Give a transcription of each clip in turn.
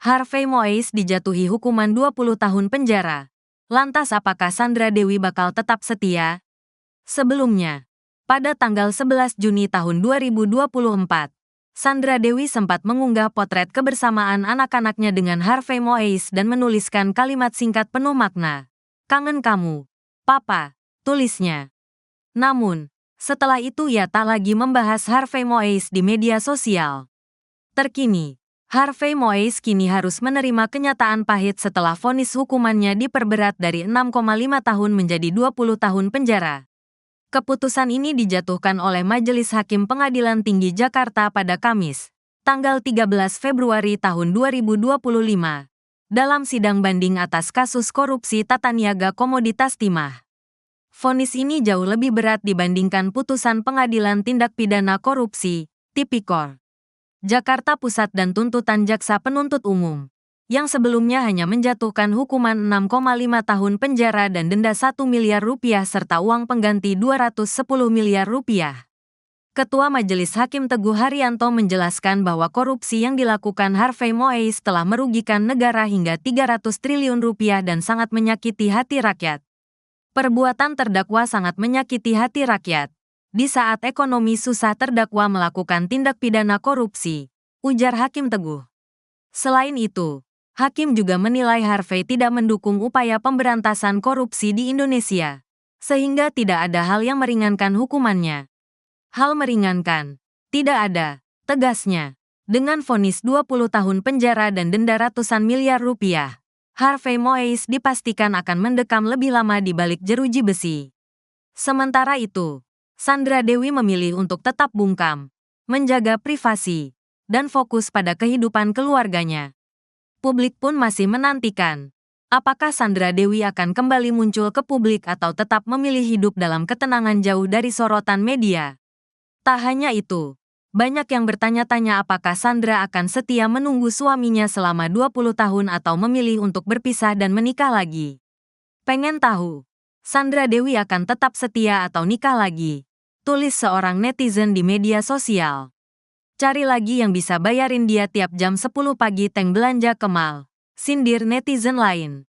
Harvey Moise dijatuhi hukuman 20 tahun penjara. Lantas apakah Sandra Dewi bakal tetap setia? Sebelumnya, pada tanggal 11 Juni tahun 2024, Sandra Dewi sempat mengunggah potret kebersamaan anak-anaknya dengan Harvey Moise dan menuliskan kalimat singkat penuh makna. "Kangen kamu, Papa," tulisnya. Namun, setelah itu ia tak lagi membahas Harvey Moise di media sosial. Terkini, Harvey Moise kini harus menerima kenyataan pahit setelah vonis hukumannya diperberat dari 6,5 tahun menjadi 20 tahun penjara. Keputusan ini dijatuhkan oleh Majelis Hakim Pengadilan Tinggi Jakarta pada Kamis, tanggal 13 Februari tahun 2025, dalam sidang banding atas kasus korupsi tata niaga komoditas timah. Vonis ini jauh lebih berat dibandingkan putusan Pengadilan Tindak Pidana Korupsi, Tipikor, Jakarta Pusat dan tuntutan Jaksa Penuntut Umum, yang sebelumnya hanya menjatuhkan hukuman 6,5 tahun penjara dan denda 1 miliar rupiah serta uang pengganti 210 miliar rupiah. Ketua Majelis Hakim Teguh Haryanto menjelaskan bahwa korupsi yang dilakukan Harvey Moise telah merugikan negara hingga 300 triliun rupiah dan sangat menyakiti hati rakyat. Perbuatan terdakwa sangat menyakiti hati rakyat. Di saat ekonomi susah terdakwa melakukan tindak pidana korupsi, ujar Hakim Teguh. Selain itu, Hakim juga menilai Harvey tidak mendukung upaya pemberantasan korupsi di Indonesia, sehingga tidak ada hal yang meringankan hukumannya. Hal meringankan, tidak ada, tegasnya. Dengan vonis 20 tahun penjara dan denda ratusan miliar rupiah, Harvey Moise dipastikan akan mendekam lebih lama di balik jeruji besi. Sementara itu, Sandra Dewi memilih untuk tetap bungkam, menjaga privasi, dan fokus pada kehidupan keluarganya. Publik pun masih menantikan, apakah Sandra Dewi akan kembali muncul ke publik atau tetap memilih hidup dalam ketenangan jauh dari sorotan media. Tak hanya itu, banyak yang bertanya-tanya apakah Sandra akan setia menunggu suaminya selama 20 tahun atau memilih untuk berpisah dan menikah lagi. Pengen tahu, Sandra Dewi akan tetap setia atau nikah lagi? Tulis seorang netizen di media sosial. Cari lagi yang bisa bayarin dia tiap jam 10 pagi tank belanja ke mall, sindir netizen lain.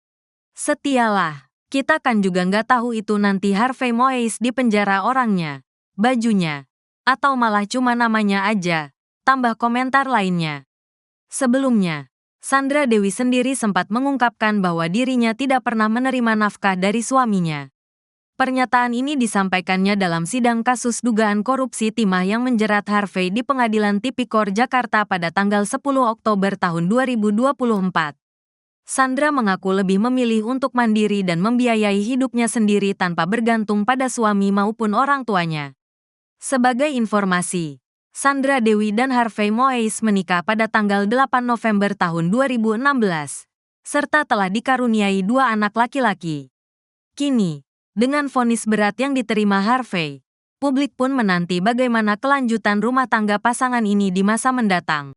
Setialah, kita kan juga nggak tahu itu nanti Harvey Moise di penjara orangnya, bajunya, atau malah cuma namanya aja, tambah komentar lainnya. Sebelumnya, Sandra Dewi sendiri sempat mengungkapkan bahwa dirinya tidak pernah menerima nafkah dari suaminya. Pernyataan ini disampaikannya dalam sidang kasus dugaan korupsi timah yang menjerat Harvey di Pengadilan Tipikor Jakarta pada tanggal 10 Oktober tahun 2024. Sandra mengaku lebih memilih untuk mandiri dan membiayai hidupnya sendiri tanpa bergantung pada suami maupun orang tuanya. Sebagai informasi, Sandra Dewi dan Harvey Moise menikah pada tanggal 8 November tahun 2016, serta telah dikaruniai 2 anak laki-laki. Kini, dengan vonis berat yang diterima Harvey, publik pun menanti bagaimana kelanjutan rumah tangga pasangan ini di masa mendatang.